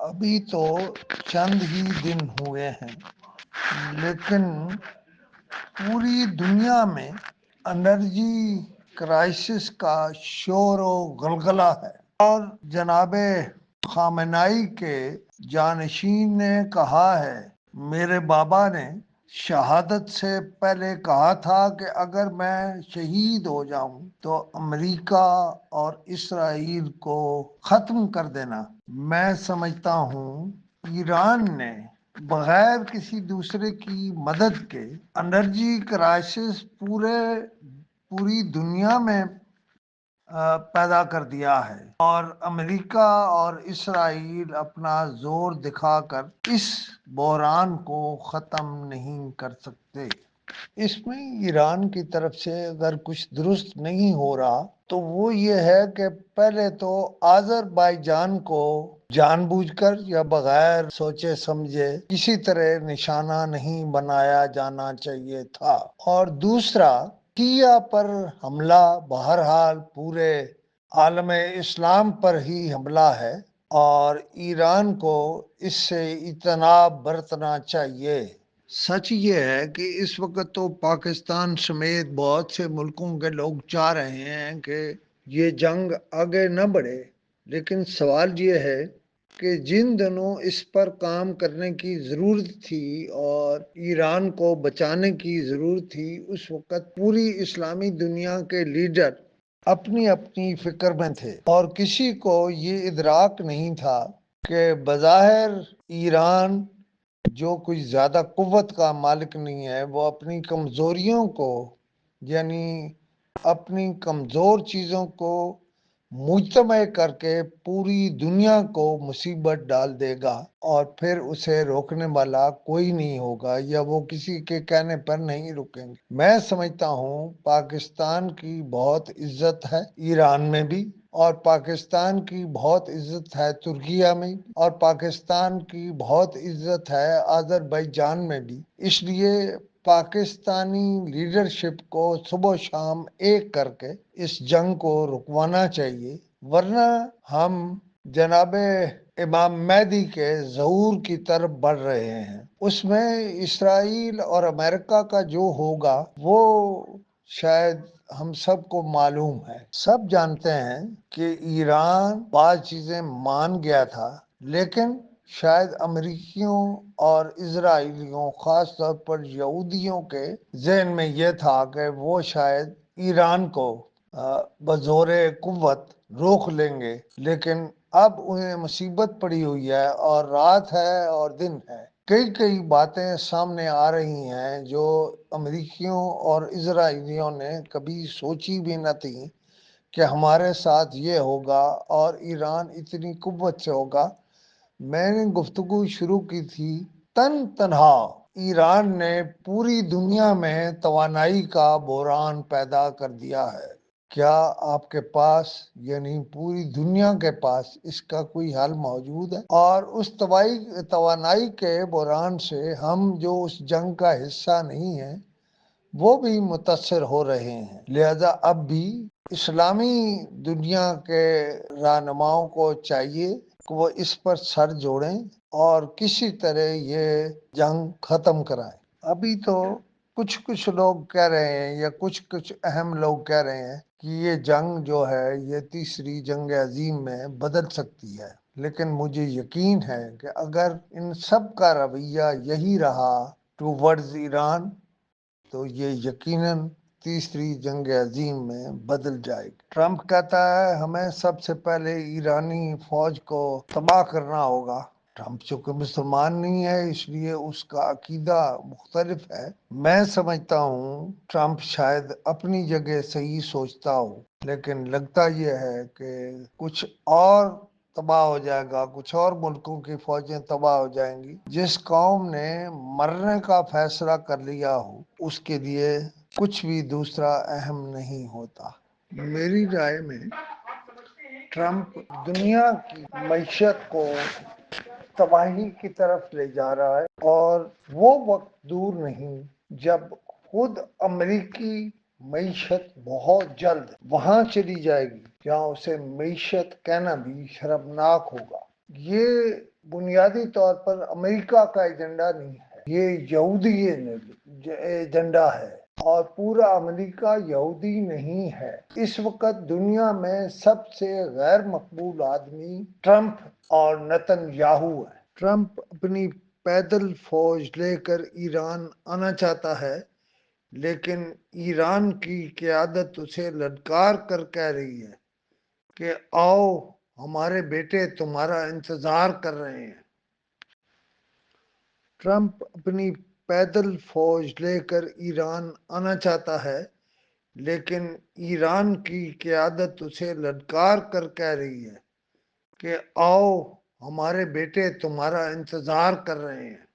ابھی تو چند ہی دن ہوئے ہیں، لیکن پوری دنیا میں انرجی کرائسس کا شور و غلغلہ ہے، اور جناب خامنائی کے جانشین نے کہا ہے، میرے بابا نے شہادت سے پہلے کہا تھا کہ اگر میں شہید ہو جاؤں تو امریکہ اور اسرائیل کو ختم کر دینا۔ میں سمجھتا ہوں ایران نے بغیر کسی دوسرے کی مدد کے انرجی کرائسس پوری دنیا میں پیدا کر دیا ہے، اور امریکہ اور اسرائیل اپنا زور دکھا کر اس بحران کو ختم نہیں کر سکتے۔ اس میں ایران کی طرف سے اگر کچھ درست نہیں ہو رہا تو وہ یہ ہے کہ پہلے تو آذربائیجان کو جان بوجھ کر یا بغیر سوچے سمجھے کسی طرح نشانہ نہیں بنایا جانا چاہیے تھا، اور دوسرا ترکیہ پر حملہ بہرحال پورے عالم اسلام پر ہی حملہ ہے، اور ایران کو اس سے اجتناب برتنا چاہیے۔ سچ یہ ہے کہ اس وقت تو پاکستان سمیت بہت سے ملکوں کے لوگ چاہ رہے ہیں کہ یہ جنگ آگے نہ بڑھے، لیکن سوال یہ ہے کہ جن دنوں اس پر کام کرنے کی ضرورت تھی اور ایران کو بچانے کی ضرورت تھی، اس وقت پوری اسلامی دنیا کے لیڈر اپنی اپنی فکر میں تھے، اور کسی کو یہ ادراک نہیں تھا کہ بظاہر ایران جو کچھ زیادہ قوت کا مالک نہیں ہے، وہ اپنی کمزوریوں کو، یعنی اپنی کمزور چیزوں کو مجتمع کر کے پوری دنیا کو مصیبت ڈال دے گا، اور پھر اسے روکنے والا کوئی نہیں ہوگا، یا وہ کسی کے کہنے پر نہیں رکیں گے۔ میں سمجھتا ہوں پاکستان کی بہت عزت ہے ایران میں بھی، اور پاکستان کی بہت عزت ہے ترکیہ میں، اور پاکستان کی بہت عزت ہے آذربائیجان میں بھی۔ اس لیے پاکستانی لیڈرشپ کو صبح و شام ایک کر کے اس جنگ کو رکوانا چاہیے، ورنہ ہم جناب امام مہدی کے ظہور کی طرف بڑھ رہے ہیں۔ اس میں اسرائیل اور امریکہ کا جو ہوگا وہ شاید ہم سب کو معلوم ہے۔ سب جانتے ہیں کہ ایران بعض چیزیں مان گیا تھا، لیکن شاید امریکیوں اور اسرائیلیوں، خاص طور پر یہودیوں کے ذہن میں یہ تھا کہ وہ شاید ایران کو بزور قوت روک لیں گے، لیکن اب انہیں مصیبت پڑی ہوئی ہے، اور رات ہے اور دن ہے۔ کئی باتیں سامنے آ رہی ہیں جو امریکیوں اور اسرائیلیوں نے کبھی سوچی بھی نہ تھی کہ ہمارے ساتھ یہ ہوگا اور ایران اتنی قوت سے ہوگا۔ میں نے گفتگو شروع کی تھی، تنہا ایران نے پوری دنیا میں توانائی کا بحران پیدا کر دیا ہے۔ کیا آپ کے پاس، یعنی پوری دنیا کے پاس اس کا کوئی حل موجود ہے؟ اور اس توانائی کے بحران سے ہم جو اس جنگ کا حصہ نہیں ہیں وہ بھی متاثر ہو رہے ہیں، لہذا اب بھی اسلامی دنیا کے رہنماؤں کو چاہیے کہ وہ اس پر سر جوڑیں اور کسی طرح یہ جنگ ختم کرائیں۔ ابھی تو کچھ لوگ کہہ رہے ہیں، یا کچھ اہم لوگ کہہ رہے ہیں کہ یہ جنگ جو ہے یہ تیسری جنگ عظیم میں بدل سکتی ہے، لیکن مجھے یقین ہے کہ اگر ان سب کا رویہ یہی رہا ٹوورڈز ایران تو یہ یقیناً تیسری جنگ عظیم میں بدل جائے گی۔ ٹرمپ کہتا ہے ہمیں سب سے پہلے ایرانی فوج کو تباہ کرنا ہوگا۔ ٹرمپ چونکہ مسلمان نہیں ہے، اس لیے اس کا عقیدہ مختلف ہے۔ میں سمجھتا ہوں ٹرمپ شاید اپنی جگہ صحیح سوچتا ہو، لیکن لگتا یہ ہے کہ کچھ اور تباہ ہو جائے گا، کچھ اور ملکوں کی فوجیں تباہ ہو جائیں گی۔ جس قوم نے مرنے کا فیصلہ کر لیا ہو اس کے لیے کچھ بھی دوسرا اہم نہیں ہوتا۔ میری رائے میں ٹرمپ دنیا کی معیشت کو تباہی کی طرف لے جا رہا ہے، اور وہ وقت دور نہیں جب خود امریکی معیشت بہت جلد وہاں چلی جائے گی جہاں اسے معیشت کہنا بھی شرمناک ہوگا۔ یہ بنیادی طور پر امریکہ کا ایجنڈا نہیں ہے، یہ یہودی ایجنڈا ہے، اور پورا امریکہ یہودی نہیں ہے۔ اس وقت دنیا میں سب سے غیر مقبول آدمی ٹرمپ اور نتن یاہو ہے۔ ٹرمپ اپنی پیدل فوج لے کر ایران آنا چاہتا ہے، لیکن ایران کی قیادت اسے للکار کر کہہ رہی ہے کہ آؤ، ہمارے بیٹے تمہارا انتظار کر رہے ہیں۔ ٹرمپ اپنی پیدل فوج لے کر ایران آنا چاہتا ہے، لیکن ایران کی قیادت اسے للکار کر کہہ رہی ہے کہ آؤ، ہمارے بیٹے تمہارا انتظار کر رہے ہیں۔